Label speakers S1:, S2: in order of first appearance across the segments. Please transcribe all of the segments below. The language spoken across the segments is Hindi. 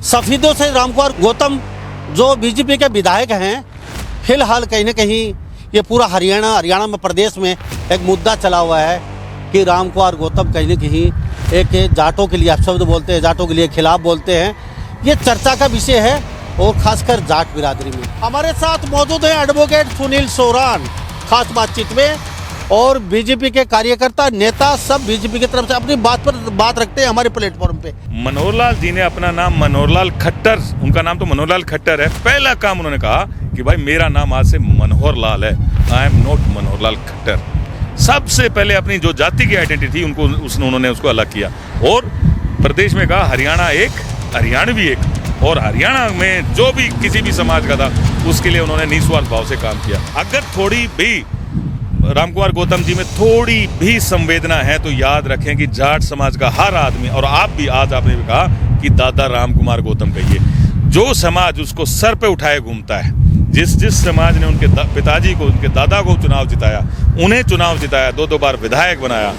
S1: सफेदों से रामकुमार गौतम जो बीजेपी के विधायक हैं, फिलहाल कहीं ना कहीं ये पूरा हरियाणा में प्रदेश में एक मुद्दा चला हुआ है कि रामकुमार गौतम कहीं ना कहीं एक जाटों के लिए अपशब्द बोलते हैं, जाटों के लिए खिलाफ बोलते हैं। ये चर्चा का विषय है और खासकर जाट बिरादरी में। हमारे साथ मौजूद हैं एडवोकेट सुनील सोरान खास बातचीत में, और बीजेपी के कार्यकर्ता नेता सब बीजेपी की तरफ से अपनी बात पर बात रखते हैं हमारे प्लेटफॉर्म पे।
S2: मनोहर लाल जी ने अपना नाम मनोहर लाल खट्टर, उनका नाम तो मनोहर लाल खट्टर है। पहला काम उन्होंने कहा कि भाई मेरा नाम आज से मनोहर लाल है, I am not Manohar Lal Khattar. सबसे पहले अपनी जो जाति की आइडेंटिटी थी उन्होंने उसको अलग किया और प्रदेश में कहा हरियाणा एक, हरियाणवी एक, और हरियाणा में जो भी किसी भी समाज का था उसके लिए उन्होंने निस्वार्थ भाव से काम किया। अगर थोड़ी भी रामकुमार गौतम जी में थोड़ी भी संवेदना है तो याद रखें कि जाट समाज का हर आदमी, और आप भी आज आपने भी कहा कि दादा रामकुमार गौतम कहिए, जो समाज उसको सर पे उठाए घूमता है, जिस समाज ने उनके पिताजी को, उनके दादा को चुनाव जिताया, उन्हें चुनाव जिताया, दो बार विधायक बनाया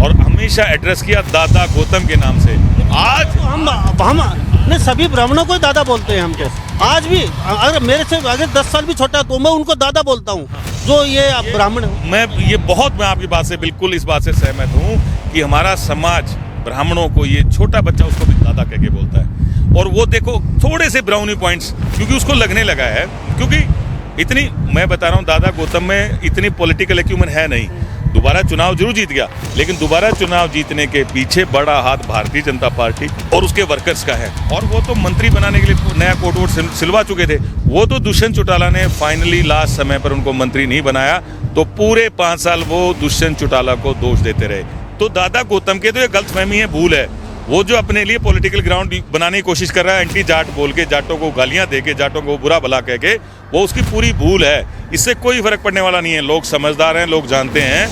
S2: और हमेशा एड्रेस किया दादा गौतम के नाम से। आज
S1: हम सभी ब्राह्मणों को दादा बोलते हैं। हम तो आज भी अगर मेरे से अगर 10 साल भी छोटा तो मैं उनको दादा बोलता हूँ, जो ये ब्राह्मण।
S2: मैं आपकी बात से बिल्कुल इस बात से सहमत हूँ कि हमारा समाज ब्राह्मणों को, ये छोटा बच्चा उसको भी दादा कह के बोलता है। और वो देखो थोड़े से ब्राउनी पॉइंट्स क्योंकि उसको लगने लगा है, क्योंकि इतनी, मैं बता रहा हूँ दादा गौतम में इतनी पॉलिटिकल एक्यूमेंट है नहीं। दोबारा चुनाव जरूर जीत गया, लेकिन दोबारा चुनाव जीतने के पीछे बड़ा हाथ भारतीय जनता पार्टी और उसके वर्कर्स का है। और वो तो मंत्री बनाने के लिए नया कोर्ट वोट सिलवा चुके थे। वो तो दुष्यंत चौटाला ने फाइनली लास्ट समय पर उनको मंत्री नहीं बनाया, तो पूरे 5 साल वो दुष्यंत चौटाला को दोष देते रहे। तो दादा गौतम के तो ये गलतफहमी है, भूल है। वो जो अपने लिए पॉलिटिकल ग्राउंड बनाने की कोशिश कर रहा है, एंटी जाट बोल के, जाटों को गालियां दे के, जाटों को बुरा भला कह के, वो उसकी पूरी भूल है। इससे कोई फर्क पड़ने वाला नहीं है। लोग समझदार हैं, लोग जानते हैं।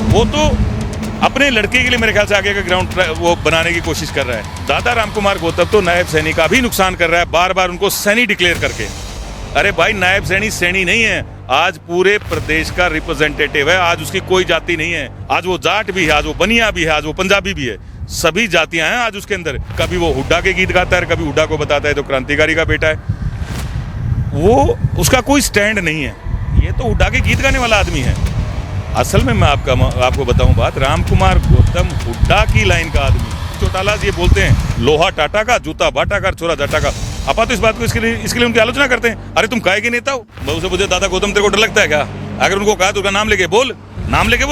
S2: वो तो अपने लड़के के लिए मेरे ख्याल से आगे का ग्राउंड वो बनाने की कोशिश कर रहा है। दादा रामकुमार गौतम तो नायब सैनी का भी नुकसान कर रहा है, बार बार उनको सैनी डिक्लेयर करके। अरे भाई नायब सैनी नहीं है, आज पूरे प्रदेश का रिप्रेजेंटेटिव है। आज उसकी कोई जाति नहीं है। आज वो जाट भी है, आज वो बनिया भी है, आज वो पंजाबी भी है, सभी जातियां हैं आज उसके अंदर। कभी वो हुड्डा के गीत गाता है, कभी हुड्डा को बताता है तो क्रांतिकारी का बेटा है। वो उसका कोई स्टैंड नहीं है। ये तो हुड्डा के गीत गाने वाला आदमी है। असल में मैं आपको बताऊं बात, रामकुमार गौतम हुड्डा की लाइन का आदमी। चौटाला ये बोलते हैं लोहा टाटा का, जूता बाटा का, छोरा जाटा का। अपा तो इस बात को इसके लिए उनकी आलोचना करते हैं। अरे तुम काहे के नेता हो? उसे मुझे दादा गौतम तेरे को डर लगता है क्या? अगर उनको कहा तो उसका नाम लेके बोल,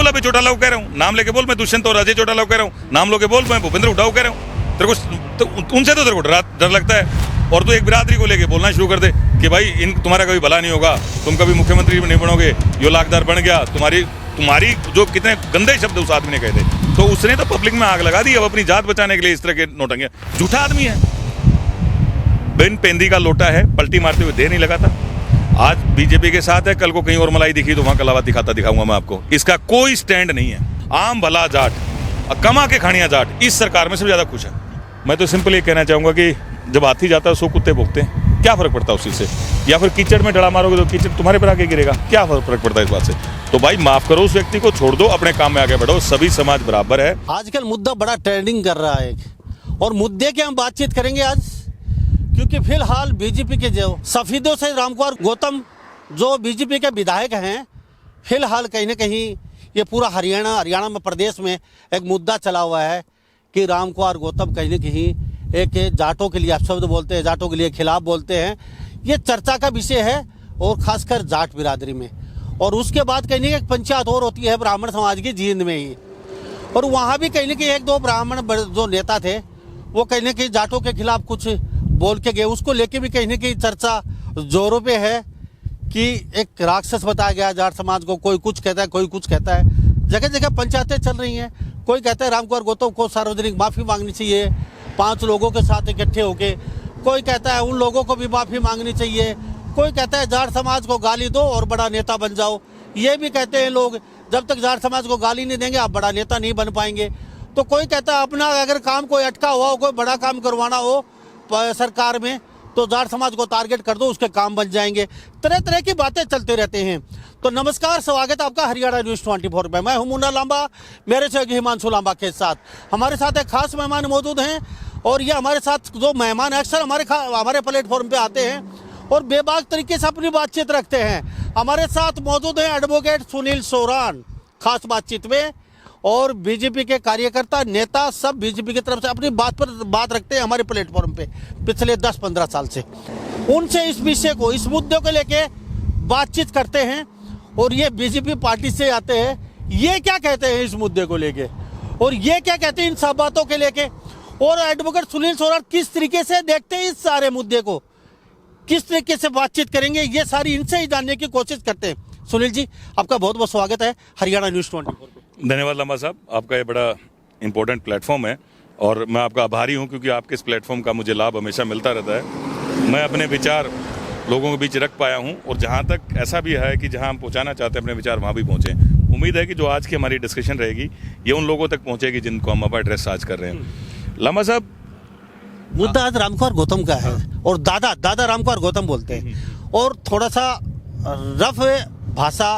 S2: अभी चौटाला को कह रहा हूँ, नाम लेके बोल, मैं दुष्यंत और अजय चौटाला को कह रहा हूँ, नाम लेके बोल, मैं भूपेंद्र हुड्डा को कह रहा हूँ। तेरे को तो उनसे तो तेरे को डर लगता है। और तो एक बिरादरी को लेके बोलना शुरू कर दे कि भाई तुम्हारा कभी भला नहीं होगा, तुम कभी मुख्यमंत्री नहीं बनोगे, यो लाखदार बन गया, तुम्हारी जो कितने गंदे शब्द उस आदमी ने कहे थे, तो उसने तो पब्लिक में आग लगा दी। अब अपनी जात बचाने के लिए इस तरह के नोटंगे, झूठा आदमी है। बिन पेंदी का लोटा है, पलटी मारते हुए देर नहीं लगाता। आज बीजेपी के साथ है, कल को कहीं और मलाई दिखी तो वहां कलावा दिखाऊंगा मैं आपको। इसका कोई स्टैंड नहीं है। आम भला जाट, कमा के खानिया जाट इस सरकार में सबसे ज्यादा खुश है। मैं तो सिंपल ये कहना चाहूंगा कि जब हाथी जाता है सो कुत्ते भोगते हैं, क्या फर्क पड़ता है उसी से? या फिर कीचड़ में डड़ा मारोगे तो कीचड़ तुम्हारे पर आके गिरेगा, क्या फर्क पड़ता है इस बात से? तो भाई माफ करो उस व्यक्ति को, छोड़ दो, अपने काम में आगे बढ़ो, सभी समाज बराबर है।
S1: आजकल मुद्दा बड़ा ट्रेंडिंग कर रहा है और मुद्दे की हम बातचीत करेंगे आज, क्योंकि फिलहाल बीजेपी के जो सफेदों से रामकुमार गौतम जो बीजेपी के विधायक हैं, फिलहाल कहीं ना कहीं ये पूरा हरियाणा में प्रदेश में एक मुद्दा चला हुआ है कि रामकुमार गौतम कहीं ना कहीं एक जाटों के लिए अपशब्द बोलते हैं, जाटों के लिए खिलाफ बोलते हैं। ये चर्चा का विषय है और खासकर जाट बिरादरी में। और उसके बाद कहीं ना कहीं एक पंचायत और होती है ब्राह्मण समाज की जींद में ही, और वहाँ भी कहीं ना कहीं 1-2 ब्राह्मण जो नेता थे वो कहीं ना कहीं जाटों के खिलाफ कुछ बोल के गए। उसको लेके भी कहीं ना कहीं चर्चा जोरों पे है कि एक राक्षस बताया गया जाट समाज को। कोई कुछ कहता है, कोई कुछ कहता है। जगह जगह पंचायतें चल रही हैं। कोई कहता है रामकुमार गौतम को सार्वजनिक माफ़ी मांगनी चाहिए 5 लोगों के साथ इकट्ठे होके। कोई कहता है उन लोगों को भी माफ़ी मांगनी चाहिए। कोई कहता है जाट समाज को गाली दो और बड़ा नेता बन जाओ। ये भी कहते हैं लोग, जब तक जाट समाज को गाली नहीं देंगे आप बड़ा नेता नहीं बन पाएंगे। तो कोई कहता है अपना अगर काम कोई अटका हुआ हो, कोई बड़ा काम करवाना हो सरकार में, तो जाट समाज को टारगेट कर दो, उसके काम बन जाएंगे। तरह तरह की बातें चलते रहते हैं। तो नमस्कार, स्वागत आपका हरियाणा न्यूज़ 24 में। मैं हूं मुन्ना लांबा, मेरे से हिमांशु लांबा के साथ हमारे साथ एक खास मेहमान मौजूद हैं और ये हमारे साथ जो मेहमान अक्सर हमारे प्लेटफॉर्म पे आते हैं और बेबाक तरीके से अपनी बातचीत रखते हैं। हमारे साथ मौजूद हैं एडवोकेट सुनील सोरान खास बातचीत में, और बीजेपी के कार्यकर्ता नेता सब बीजेपी की तरफ से अपनी बात रखते हैं हमारे प्लेटफॉर्म पे पिछले 10-15 साल से। उनसे इस विषय को, इस मुद्दे को लेके बातचीत करते हैं। और ये बीजेपी पार्टी से आते हैं, ये क्या कहते हैं इस मुद्दे को लेके और ये क्या कहते हैं इन सब बातों के लेके, और एडवोकेट सुनील सोरान किस तरीके से देखते हैं इस सारे मुद्दे को, किस तरीके से बातचीत करेंगे, ये सारी इनसे ही जानने की कोशिश करते हैं। सुनील जी, आपका बहुत बहुत स्वागत है हरियाणा न्यूज़ 24 पे।
S2: धन्यवाद लामा साहब, आपका ये बड़ा इंपॉर्टेंट प्लेटफॉर्म है और मैं आपका आभारी हूँ क्योंकि आपके इस प्लेटफॉर्म का मुझे लाभ हमेशा मिलता रहता है। मैं अपने विचार लोगों के बीच रख पाया हूँ और जहाँ तक ऐसा भी है कि जहाँ हम पहुँचाना चाहते हैं अपने विचार वहाँ भी पहुँचे। उम्मीद है कि जो आज की हमारी डिस्कशन रहेगी ये उन लोगों तक पहुँचेगी जिनको हम अब एड्रेस आज कर रहे हैं। लामा साहब,
S1: मुद्दा आज रामकुमार गौतम का है और दादा रामकुमार गौतम बोलते हैं और थोड़ा सा रफ भाषा,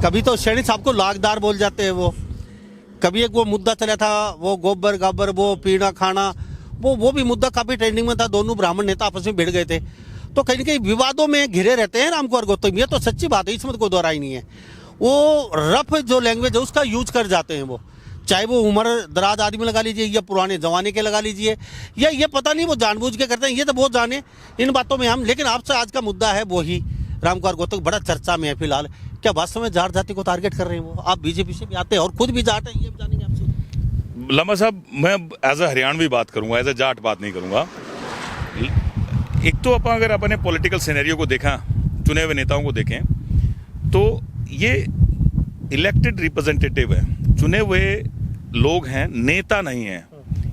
S1: कभी तो शैनी साहब को लागदार बोल जाते हैं वो, कभी एक वो मुद्दा चला था वो गोबर गाबर वो पीना खाना, वो भी मुद्दा काफी ट्रेंडिंग में था। दोनों ब्राह्मण नेता आपस में भिड़ गए थे, तो कहीं ना कहीं विवादों में घिरे रहते हैं रामकुमार गौतम। ये तो सच्ची बात है, इसमें तो कोई दोहराई नहीं है। वो रफ जो लैंग्वेज है उसका यूज कर जाते हैं वो, चाहे वो उम्र दराज आदमी लगा लीजिए या पुराने जमाने के लगा लीजिए, या ये पता नहीं वो जानबूझ के करते हैं, ये तो बहुत जाने इन बातों में हम। लेकिन आपसे आज का मुद्दा है वो ही रामकुमार गौतम, बड़ा चर्चा में है फिलहाल। क्या वास्तव में जाट जाति को टारगेट कर रहे हैं वो? आप बीजेपी से भी आते हैं और खुद भी जाट है, ये जानेंगे आपसे।
S2: लामा साहब, मैं एज अ हरियाणवी बात करूंगा, एज अ जाट बात नहीं करूंगा। एक तो अपन अगर अपने पॉलिटिकल सिनेरियो को देखा, चुने हुए नेताओं को देखें, तो ये इलेक्टेड रिप्रेजेंटेटिव है, चुने हुए लोग हैं, नेता नहीं है,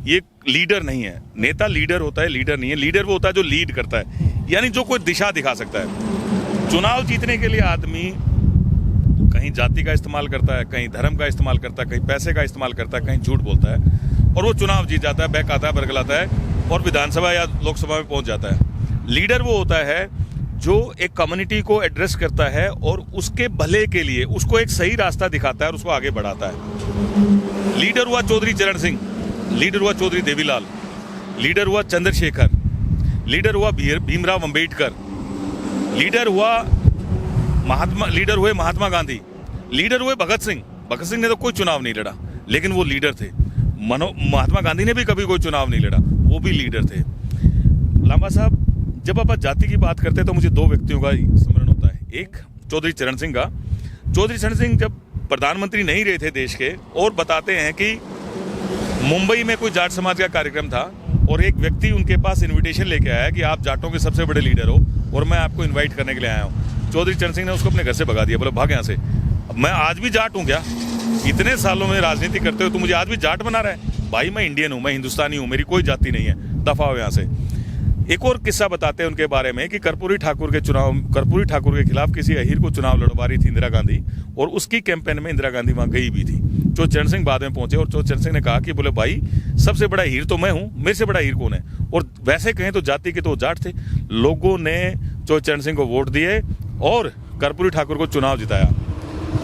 S2: ये लीडर नहीं है। नेता लीडर होता है, लीडर नहीं है। लीडर वो होता है जो लीड करता है, यानी जो कोई दिशा दिखा सकता है। चुनाव जीतने के लिए आदमी कहीं जाति का इस्तेमाल करता है, कहीं धर्म का इस्तेमाल करता है, कहीं पैसे का इस्तेमाल करता है, कहीं झूठ बोलता है और वो चुनाव जीत जाता है, बहकाता है, बरगलाता है और विधानसभा या लोकसभा में पहुंच जाता है। लीडर वो होता है जो एक कम्युनिटी को एड्रेस करता है और उसके भले के लिए उसको एक सही रास्ता दिखाता है और उसको आगे बढ़ाता है। लीडर हुआ चौधरी चरण सिंह, लीडर हुआ चौधरी देवीलाल, लीडर हुआ चंद्रशेखर, लीडर हुआ भीमराव अंबेडकर, लीडर हुए महात्मा गांधी, लीडर हुए भगत सिंह। भगत सिंह ने तो कोई चुनाव नहीं लड़ा लेकिन वो लीडर थे। महात्मा गांधी ने भी कभी कोई चुनाव नहीं लड़ा, वो भी लीडर थे। लामा साहब, जब आप जाति की बात करते हैं तो मुझे दो व्यक्तियों का स्मरण होता है। एक चौधरी चरण सिंह का। चौधरी चरण सिंह जब प्रधानमंत्री नहीं रहे थे देश के, और बताते हैं कि मुंबई में कोई जाट समाज का कार्यक्रम था और एक व्यक्ति उनके पास इनविटेशन लेके आया कि आप जाटों के सबसे बड़े लीडर हो और मैं आपको इनवाइट करने के लिए आया हूँ। चौधरी चरण सिंह ने उसको अपने घर से भगा दिया, बोला भाग यहाँ से। मैं आज भी जाट हूँ क्या? इतने सालों में राजनीति करते हो तो मुझे आज भी जाट बना रहा है? भाई मैं इंडियन हूँ, मैं हिंदुस्तानी हूँ, मेरी कोई जाति नहीं है, दफा हो यहाँ से। एक और किस्सा बताते हैं उनके बारे में कि कर्पूरी ठाकुर के खिलाफ किसी अहीर को चुनाव लड़वा रही थी इंदिरा गांधी, और उसकी कैंपेन में इंदिरा गांधी वहां गई भी थी। चौधरी चरण सिंह बाद में पहुंचे और चौधरी चरण सिंह ने कहा कि बोले भाई सबसे बड़ा हीर तो मैं हूं, मेरे से बड़ा हीर कौन है? और वैसे कहें तो जाति के तो जाट थे। लोगों ने चौधरी चरण सिंह को वोट दिए और कर्पूरी ठाकुर को चुनाव जिताया।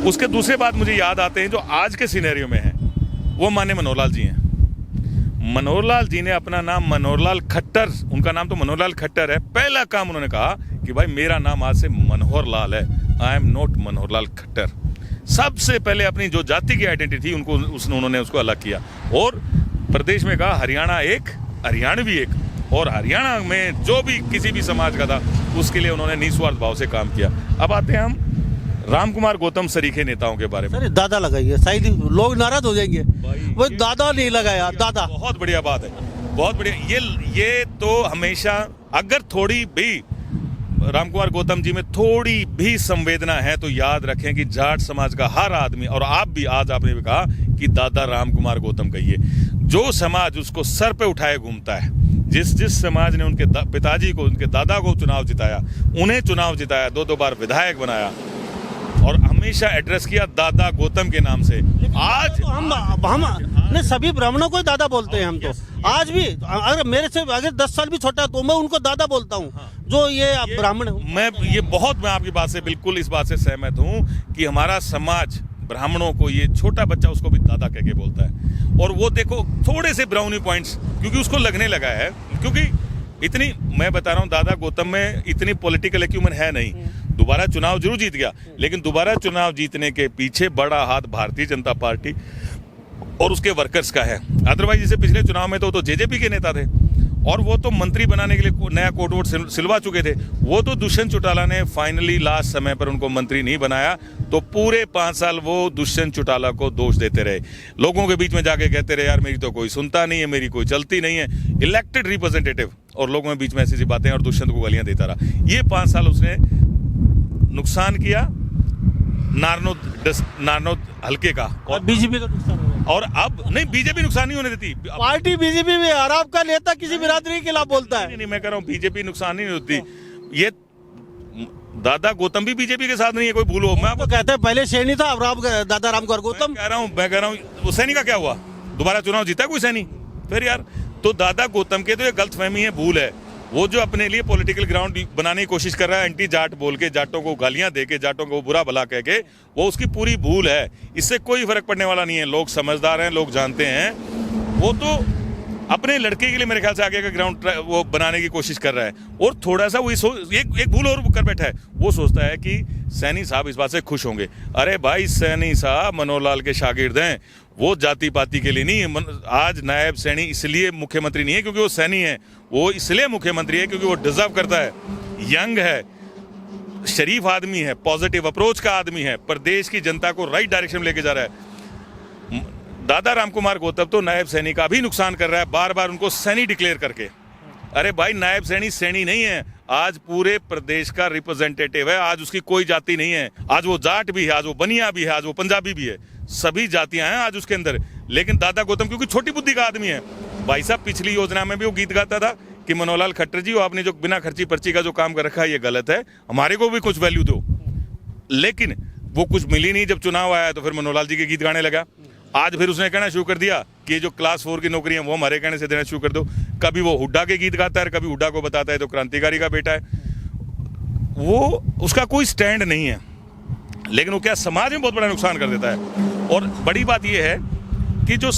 S2: उसके दूसरे बात मुझे याद आते हैं जो आज के सिनेरियो में है, वो माननीय मनोहर लाल जी हैं। मनोहर लाल जी ने अपना नाम मनोहरलाल खट्टर, उनका नाम तो मनोहरलाल खट्टर है, पहला काम उन्होंने कहा कि भाई मेरा नाम आज से मनोहर लाल है, I am not Manoharlal Khattar. सबसे पहले अपनी जो जाति की आइडेंटिटी थी उन्होंने उसको अलग किया और प्रदेश में कहा हरियाणा एक, हरियाणवी एक, और हरियाणा में जो भी किसी भी समाज का था उसके लिए उन्होंने निस्वार्थ भाव से काम किया। अब आते हैं हम रामकुमार गौतम सरीखे नेताओं के बारे में।
S1: सर दादा लगाइए, शायद लोग नाराज हो जाएंगे, वो दादा नहीं लगाया, दादा।
S2: बहुत बढ़िया बात है, बहुत बढ़िया। ये तो हमेशा अगर थोड़ी भी रामकुमार गौतम जी में थोड़ी भी संवेदना है तो याद रखें कि जाट समाज का हर आदमी, और आप भी आज आपने भी कहा कि दादा रामकुमार गौतम कहिए, जो समाज उसको सर पे उठाए घूमता है, जिस समाज ने उनके पिताजी को, उनके दादा को चुनाव जिताया, उन्हें चुनाव जिताया, 2 बार विधायक बनाया और हमेशा एड्रेस किया दादा गौतम के नाम से। आज
S1: तो हम सभी ब्राह्मणों को दादा बोलते हैं हम तो आज भी। अगर मेरे से अगर 10 साल भी छोटा तो मैं उनको दादा बोलता हूँ, जो ये ब्राह्मण।
S2: मैं आपकी बात से बिल्कुल इस बात से सहमत हूँ कि हमारा समाज ब्राह्मणों को ये छोटा बच्चा उसको भी दादा कह के बोलता है। और वो देखो थोड़े से ब्राउनी पॉइंट्स, क्योंकि उसको लगने लगा है, क्योंकि इतनी, मैं बता रहा हूँ, दादा गौतम में इतनी पॉलिटिकल एक्यूमेंट है नहीं। दोबारा चुनाव जरूर जीत गया, लेकिन दोबारा चुनाव जीतने के पीछे बड़ा हाथ भारतीय जनता पार्टी और उसके वर्कर्स का है। अदरवाइज जैसे पिछले चुनाव में तो जेजेपी के नेता थे और वो तो मंत्री बनाने के लिए नया कोड वोट सिलवा चुके थे। वो तो दुष्यंत चौटाला ने फाइनली लास्ट समय पर उनको मंत्री नहीं बनाया, तो पूरे 5 साल वो दुष्यंत चौटाला को दोष देते रहे। लोगों के बीच में जाके कहते रहे यार मेरी तो कोई सुनता नहीं है, मेरी कोई चलती नहीं है, इलेक्टेड रिप्रेजेंटेटिव, और लोगों के बीच में ऐसी बातें, और दुष्यंत को गालियां देता रहा। ये 5 साल उसने नुकसान किया नारनौद हल्के का,
S1: और बीजेपी का नुकसान हो गया।
S2: और अब नहीं, बीजेपी नुकसान नहीं होने देती।
S1: पार्टी बीजेपी में और आपका नेता किसी बिरादरी के खिलाफ बोलता है।
S2: नहीं, मैं कह रहा हूँ बीजेपी नुकसान नहीं होती। ये दादा गौतम भी बीजेपी के साथ नहीं है, कोई भूल हो। मैं आपको
S1: तो कहते हैं पहले सैनी था, अब दादा रामकुमार गौतम।
S2: मैं कह रहा हूँ वो सैनी का क्या हुआ? दोबारा चुनाव जीता कोई सैनी? फिर यार, तो दादा गौतम के तो ये गलतफहमी है, भूल है। वो जो अपने लिए पॉलिटिकल ग्राउंड बनाने की कोशिश कर रहा है, एंटी जाट बोल के, जाटों को गालियां दे के, जाटों को बुरा भला कह के, वो उसकी पूरी भूल है। इससे कोई फर्क पड़ने वाला नहीं है। लोग समझदार हैं, लोग जानते हैं। वो तो अपने लड़के के लिए मेरे ख्याल से आगे का ग्राउंड वो बनाने की कोशिश कर रहा है। और थोड़ा सा वो एक भूल और कर बैठा है। वो सोचता है कि सैनी साहब इस बात से खुश होंगे। अरे भाई, सैनी साहब मनोहर लाल के शागिर्द हैं, वो जाति पाति के लिए नहीं। आज नायब सैनी इसलिए मुख्यमंत्री नहीं है क्योंकि वो सैनी है, वो इसलिए मुख्यमंत्री है क्योंकि वो डिजर्व करता है। यंग है, शरीफ आदमी है, पॉजिटिव अप्रोच का आदमी है, प्रदेश की जनता को राइट डायरेक्शन में लेके जा रहा है। दादा रामकुमार गौतम तो नायब सैनी का भी नुकसान कर रहा है, बार बार उनको सैनी डिक्लेयर करके। अरे भाई, नायब सैनी सैनी नहीं है, आज पूरे प्रदेश का रिप्रेजेंटेटिव है। आज उसकी कोई जाति नहीं है। आज वो जाट भी है, आज वो बनिया भी है, आज वो पंजाबी भी है, सभी जातियां हैं आज उसके अंदर। लेकिन दादा गौतम क्योंकि छोटी बुद्धि का आदमी है। भाई साहब, पिछली योजना में भी वो गीत गाता था कि मनोहर लाल खट्टर जी, आपने जो बिना खर्ची पर्ची का जो काम कर रखा है ये गलत है, हमारे को भी कुछ वैल्यू दो। लेकिन वो कुछ मिली नहीं। जब चुनाव आया तो फिर मनोहर लाल जी के गीत गाने लगा। आज फिर उसने कहना शुरू कर दिया कि जो क्लास 4 की नौकरी है वो हमारे कहने से देना शुरू कर दो। कभी वो हुड्डा के गीत गाता है, कभी हुड्डा को बताता है तो क्रांतिकारी का बेटा है। वो उसका कोई स्टैंड नहीं है, लेकिन वो क्या समाज में बहुत बड़ा नुकसान कर देता है। और बड़ी बात यह है कि जो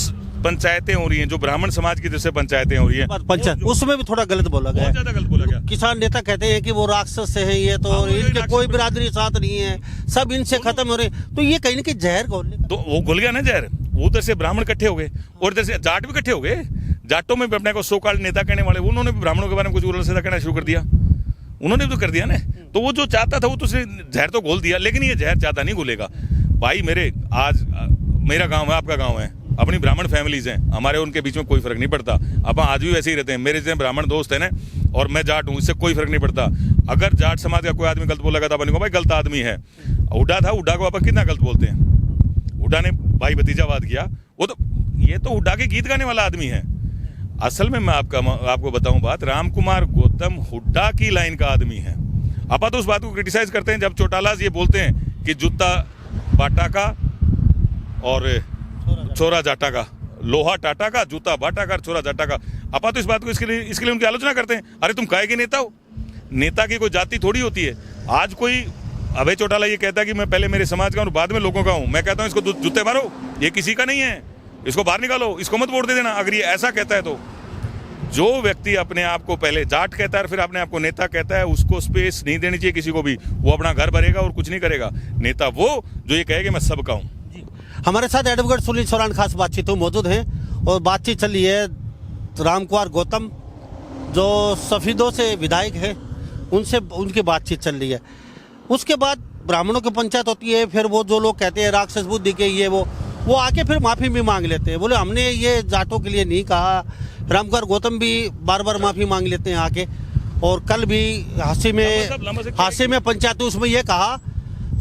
S2: पंचायतें हो रही हैं, जो ब्राह्मण समाज की तरफ से पंचायतें हो रही हैं,
S1: पंचायत उसमें भी थोड़ा गलत बोला गया,
S2: बहुत ज्यादा गलत बोला गया।
S1: किसान नेता कहते हैं कि वो राक्षस से है, ये तो इनके कोई बिरादरी साथ नहीं है, सब इनसे खत्म हो रहे। तो ये कहीं ना कहीं जहर घोलने,
S2: तो वो घुल गया ना जहर। उधर से ब्राह्मण इकट्ठे हो गए और इधर से जाट भी इकट्ठे हो गए। जाटों में भी अपने को सो कॉल्ड नेता कहने वाले, उन्होंने भी ब्राह्मणों के बारे में कुछ उल्टा सीधा कहना शुरू कर दिया। उन्होंने तो कर दिया ना। तो वो जो चाहता था वो तो जहर तो घोल दिया, लेकिन ये जहर ज्यादा नहीं घुलेगा। भाई मेरे, आज मेरा गांव है, आपका गांव है, अपनी ब्राह्मण फैमिलीज हैं, हमारे उनके बीच में कोई फर्क नहीं पड़ता। अब आज भी वैसे ही रहते हैं। मेरे जैसे ब्राह्मण दोस्त है ना, और मैं जाट हूँ, इससे कोई फर्क नहीं पड़ता। अगर जाट समाज का कोई आदमी गलत बोलेगा तो अपन को भाई गलत आदमी है। हुड्डा था, हुड्डा को अपन कितना गलत बोलते हैं। हुड्डा ने भाई भतीजावाद किया, वो तो, ये तो हुड्डा के गीत गाने वाला आदमी है। असल में मैं आपको बताऊं बात, रामकुमार गौतम हुड्डा की लाइन का आदमी है। आप तो उस बात को क्रिटिसाइज करते हैं जब चौटालाज ये बोलते हैं कि जूता बाटा का और छोरा जाटा का, लोहा टाटा का, जूता बाटा का, छोरा जाटा का। आप तो इस बात को इसके लिए उनकी आलोचना करते हैं। अरे तुम काहे के नेता हो? नेता की कोई जाति थोड़ी होती है। आज कोई अभय चौटाला ये कहता है कि मैं पहले मेरे समाज का हूं, बाद में लोगों का हूं। मैं कहता हूं इसको जूते मारो, ये किसी का नहीं है, इसको बाहर निकालो, इसको मत वोट दे देना। अगर ये ऐसा कहता है तो जो व्यक्ति अपने आप को पहले जाट कहता है फिर अपने आप को नेता कहता है, उसको स्पेस नहीं देनी चाहिए किसी को भी। वो अपना घर भरेगा और कुछ नहीं करेगा। नेता वो जो ये कहेगा मैं सबका हूं।
S1: हमारे साथ एडवोकेट सुनील चौरान खास बातचीत में मौजूद हैं और बातचीत चल रही है रामकुमार गौतम जो सफीदों से विधायक है उनसे, उनकी बातचीत चल रही है। उसके बाद ब्राह्मणों की पंचायत होती है, फिर वो जो लोग कहते हैं राक्षस बुद्धि के ये वो आके फिर माफ़ी भी मांग लेते हैं, बोले हमने ये जाटों के लिए नहीं कहा। रामकुमार गौतम भी बार बार माफ़ी मांग लेते हैं आके। और कल भी हांसी में पंचायत उसमें ये कहा,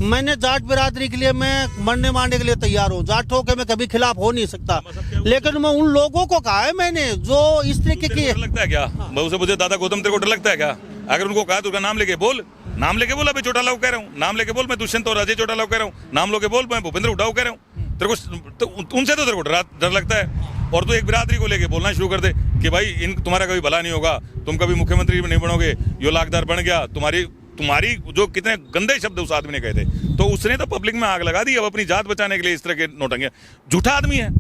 S1: मैंने जाट बिरादरी के लिए मैं मरने मारने के लिए तैयार हूँ, जाटों के मैं कभी खिलाफ हो नहीं सकता, लेकिन मैं उन लोगों को कहा है मैंने जो इस तरीके की।
S2: लगता है क्या उसे मुझे दादा गौतम तेरे को डर लगता है क्या? अगर उनको कहा तो उसका नाम लेके बोल, नाम लेके बोल, अभी चौटाला को कह रहा हूँ, नाम लेके बोल मैं दुष्यंत और अजय चौटाला को कह रहा हूँ, नाम लेके बोल मैं भूपेंद्र हुड्डा को कह रहा हूँ। तेरे को उनसे तो तेरे को डर लगता है। और तो एक बिरादरी को लेके बोलना शुरू कर दे कि भाई तुम्हारा कभी भला नहीं होगा, तुम कभी मुख्यमंत्री नहीं बनोगे, यो लाखदार बन गया, तुम्हारी तुम्हारी जो कितने गंदे शब्द उस आदमी ने कहे थे, तो उसने तो पब्लिक में आग लगा दी। अब अपनी जात बचाने के लिए इस तरह के नोटंगे, झूठा आदमी है।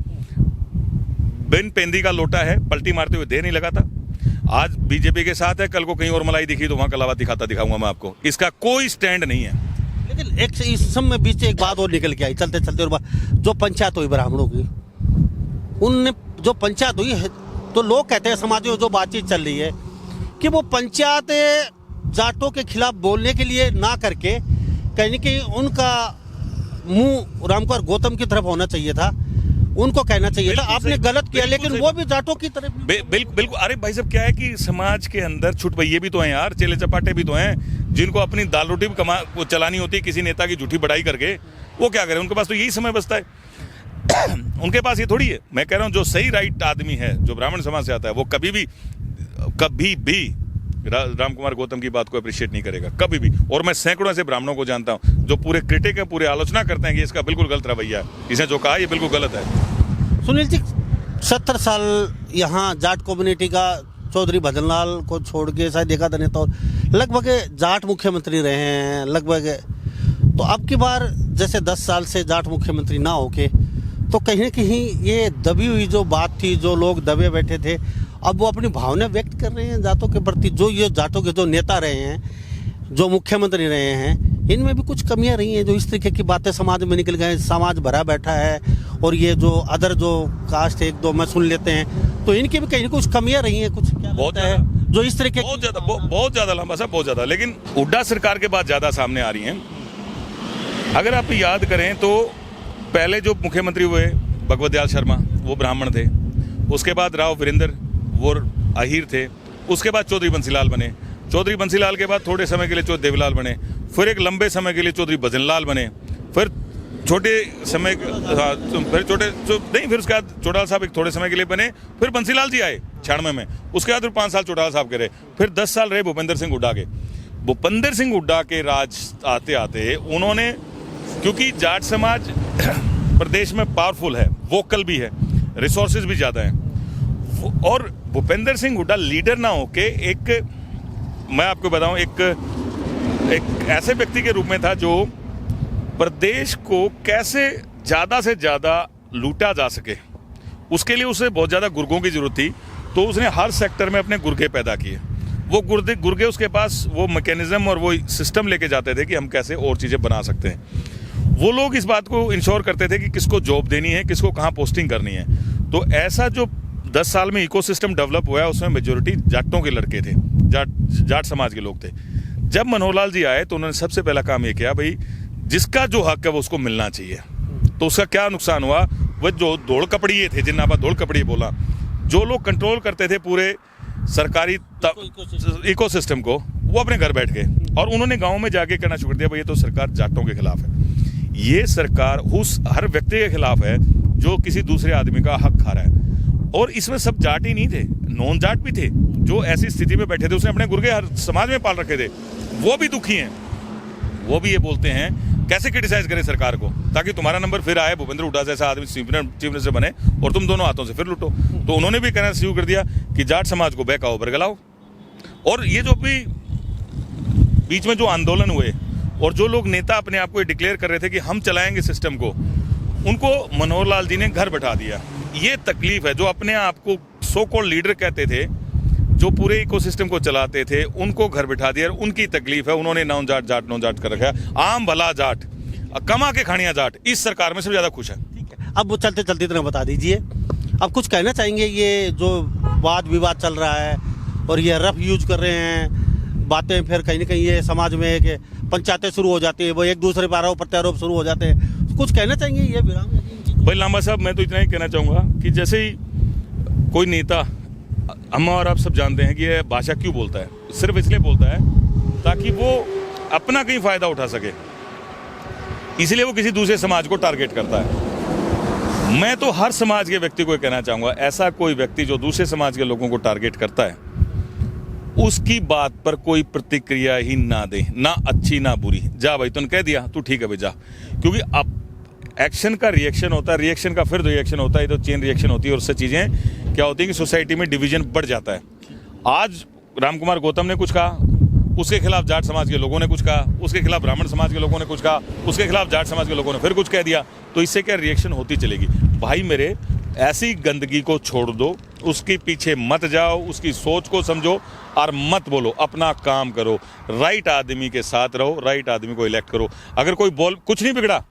S2: बिन पेंदी का लोटा है, पलटी मारते हुए देर नहीं लगाता। आज बीजेपी के साथ है, कल को कहीं और मलाई दिखी तो वहां कलावा दिखाऊंगा मैं आपको। इसका कोई स्टैंड नहीं है।
S1: लेकिन एक इस समय बीच एक बात और निकल के आई चलते चलते, और जो पंचायत हुई ब्राह्मणों की, उनने जो पंचायत हुई है, तो लोग कहते हैं समाज में जो बातचीत चल रही है कि वो पंचायत जाटों के खिलाफ बोलने के लिए ना करके कहीं ना कहीं उनका मुंह रामकुमार गौतम की तरफ होना चाहिए था, उनको कहना चाहिए था आपने गलत किया, लेकिन वो भी जाटों की तरफ।
S2: बिल्कुल। अरे भाई साहब, क्या है कि समाज के अंदर छुट भैये भी तो हैं यार, चेले चपाटे भी तो हैं, जिनको अपनी दाल रोटी भी वो चलानी होती है किसी नेता की झूठी बढ़ाई करके। वो क्या करें, उनके पास तो यही समय बचता है। उनके पास ये थोड़ी है। मैं कह रहा हूँ जो सही राइट आदमी है, जो ब्राह्मण समाज से आता है, वो कभी भी रामकुमार गौतम की बात को अप्रिशिएट नहीं करेगा, कभी भी। और मैं सैकड़ों ऐसे ब्राह्मणों को जानता हूं जो पूरे क्रिटिक है, पूरे आलोचना करते हैं कि इसका बिल्कुल गलत रवैया है, इसने जो कहा ये बिल्कुल गलत है।
S1: सुनील जी, 70 साल यहाँ जाट कम्युनिटी का चौधरी भजनलाल को छोड़ के शायद देखा था, नहीं तो लगभग जाट मुख्यमंत्री रहे हैं लगभग। तो अब की बार जैसे 10 साल से जाट मुख्यमंत्री ना होके, तो कहीं ना कहीं ये दबी हुई जो बात थी, जो लोग दबे बैठे थे, अब वो अपनी भावना व्यक्त कर रहे हैं जाटों के प्रति। जो ये जाटों के जो नेता रहे हैं, जो मुख्यमंत्री रहे हैं, इनमें भी कुछ कमियां रही हैं। जो इस तरीके की बातें समाज में निकल गए, समाज भरा बैठा है, और ये जो अदर जो कास्ट एक दो में सुन लेते हैं, तो इनकी भी कहीं कुछ कमियां रही हैं। कुछ क्या
S2: बहुत
S1: है जो इस तरीके
S2: बहुत ज्यादा लंबा सा, बहुत ज्यादा। लेकिन हुड्डा सरकार के बाद ज्यादा सामने आ रही हैं। अगर आप याद करें तो पहले जो मुख्यमंत्री हुए भगवत दयाल शर्मा, वो ब्राह्मण थे। उसके बाद राव वीरेंद्र, वो अहीर थे। उसके बाद चौधरी बंसीलाल बने। चौधरी बंसीलाल के बाद थोड़े समय के लिए चौधरी देवीलाल बने। फिर एक लंबे समय के लिए चौधरी भजनलाल बने। फिर छोटे समय फिर उसके बाद चौटाला साहब एक थोड़े समय के लिए बने। फिर बंसीलाल जी आए 96 में। उसके बाद फिर 5 साल चौटाला साहब के रहे। फिर 10 साल रहे भूपेंद्र सिंह हुड्डा के। भूपेंद्र सिंह हुड्डा के राज आते आते उन्होंने, क्योंकि जाट समाज प्रदेश में पावरफुल है, वोकल भी है, रिसोर्सेज भी ज़्यादा हैं, और भूपेंद्र सिंह हुड्डा लीडर ना होके एक, मैं आपको बताऊं, एक ऐसे व्यक्ति के रूप में था जो प्रदेश को कैसे ज़्यादा से ज़्यादा लूटा जा सके, उसके लिए उसे बहुत ज़्यादा गुर्गों की ज़रूरत थी। तो उसने हर सेक्टर में अपने गुर्गे पैदा किए। वो गुर्गे उसके पास वो मैकेनिज्म और वो सिस्टम लेके जाते थे कि हम कैसे और चीज़ें बना सकते हैं। वो लोग इस बात को इंश्योर करते थे कि किसको जॉब देनी है, किसको कहाँ पोस्टिंग करनी है। तो ऐसा जो 10 साल में इकोसिस्टम डेवलप हुआ है, उसमें मेजोरिटी जाटों के लड़के थे, जाट समाज के लोग थे। जब मनोहर लाल जी आए तो उन्होंने सबसे पहला काम ये किया, भाई जिसका जो हक है वो उसको मिलना चाहिए। तो उसका क्या नुकसान हुआ, वह जो धोल कपड़िए थे, जिन्ना पर धोल कपड़िए बोला, जो लोग कंट्रोल करते थे पूरे सरकारी इकोसिस्टम को, वो अपने घर बैठ गए और उन्होंने गाँव में जाके कहना शुरू कर दिया, भाई ये तो सरकार जाटों के खिलाफ है, ये सरकार उस हर व्यक्ति के खिलाफ है जो किसी दूसरे आदमी का हक खा रहा है। और इसमें सब जाट ही नहीं थे, नॉन जाट भी थे जो ऐसी स्थिति में बैठे थे। उसने अपने गुर्गे हर समाज में पाल रखे थे, वो भी दुखी हैं। वो भी ये बोलते हैं कैसे क्रिटिसाइज करें सरकार को, ताकि तुम्हारा नंबर फिर आए, भूपेंद्र हुड्डा जैसा आदमी चीफ मिनिस्टर बने और तुम दोनों हाथों से फिर लूटो। तो उन्होंने भी कहना शुरू कर दिया कि जाट समाज को बहकाओ बरगलाओ। और ये जो भी बीच में जो आंदोलन हुए और जो लोग नेता अपने आप को डिक्लेयर कर रहे थे कि हम चलाएंगे सिस्टम को, उनको मनोहर लाल जी ने घर बैठा दिया। ये तकलीफ है। जो अपने आप को सो कॉल्ड लीडर कहते थे, जो पूरे इकोसिस्टम को चलाते थे, उनको घर बैठा दिया। उनकी तकलीफ है। उन्होंने नॉन जाट कर रखा है। आम भला जाट, कमा के खानिया जाट इस सरकार में सबसे ज्यादा खुश है।
S1: ठीक है, अब वो चलते चलते इतना बता दीजिए, अब कुछ कहना चाहेंगे? ये जो वाद विवाद चल रहा है और ये रफ यूज कर रहे हैं बातें, फिर कहीं ना कहीं ये समाज में एक पंचायतें शुरू हो जाती है, वो एक दूसरे पर आरोप प्रत्यारोप शुरू हो जाते हैं, कुछ कहना चाहेंगे? ये विराम
S2: भाई लांबा साहब, मैं तो इतना ही कहना चाहूँगा कि जैसे ही कोई नेता, हम और आप सब जानते हैं कि ये भाषा क्यों बोलता है, सिर्फ इसलिए बोलता है ताकि वो अपना कहीं फ़ायदा उठा सके, इसलिए वो किसी दूसरे समाज को टारगेट करता है। मैं तो हर समाज के व्यक्ति को कहना चाहूँगा, ऐसा कोई व्यक्ति जो दूसरे समाज के लोगों को टारगेट करता है, उसकी बात पर कोई प्रतिक्रिया ही ना दे, ना अच्छी ना बुरी। जा भाई, तूने कह दिया, तू ठीक है भाई जा। क्योंकि अब एक्शन का रिएक्शन होता है, रिएक्शन का फिर रिएक्शन होता है, तो चेन रिएक्शन होती है और उससे चीज़ें क्या होती है कि सोसाइटी में डिवीजन बढ़ जाता है। आज रामकुमार गौतम ने कुछ कहा, उसके खिलाफ जाट समाज के लोगों ने कुछ कहा, उसके खिलाफ ब्राह्मण समाज के लोगों ने कुछ कहा, उसके खिलाफ जाट समाज के लोगों ने फिर कुछ कह दिया। तो इससे क्या रिएक्शन होती चलेगी। भाई मेरे, ऐसी गंदगी को छोड़ दो, उसके पीछे मत जाओ, उसकी सोच को समझो और मत बोलो, अपना काम करो, राइट आदमी के साथ रहो, राइट आदमी को इलेक्ट करो। अगर कोई बोल कुछ नहीं बिगड़ा,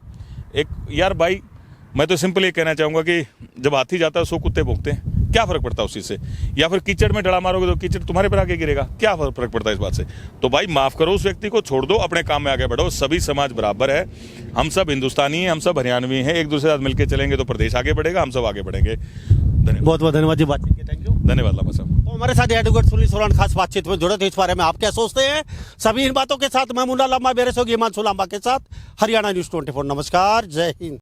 S2: एक यार भाई मैं तो सिंपल ये कहना चाहूँगा कि जब हाथी जाता है 100 कुत्ते भौंकते हैं, क्या फर्क पड़ता है उस चीज़ से। या फिर कीचड़ में डड़ा मारोगे तो कीचड़ तुम्हारे पर आके गिरेगा, क्या फर्क पड़ता है इस बात से। तो भाई माफ़ करो उस व्यक्ति को, छोड़ दो, अपने काम में आगे बढ़ो। सभी समाज बराबर है, हम सब हिंदुस्तानी हैं, हम सब हरियाणवी हैं, एक दूसरे के साथ मिलकर चलेंगे तो प्रदेश आगे बढ़ेगा, हम सब आगे बढ़ेंगे। धन्यवाद।
S1: बहुत बहुत धन्यवाद जी बातचीत के, थैंक यू।
S2: धन्यवाद लामा साहब।
S1: तो हमारे साथ एडवोकेट सुनील सोरान खास बातचीत में जुड़े थे। इस बारे में आप क्या सोचते हैं? सभी इन बातों के साथ मैं मुन्ना लामा बेरसोगी हिमांशु लांबा के साथ, हरियाणा न्यूज़ 24। नमस्कार, जय हिंद।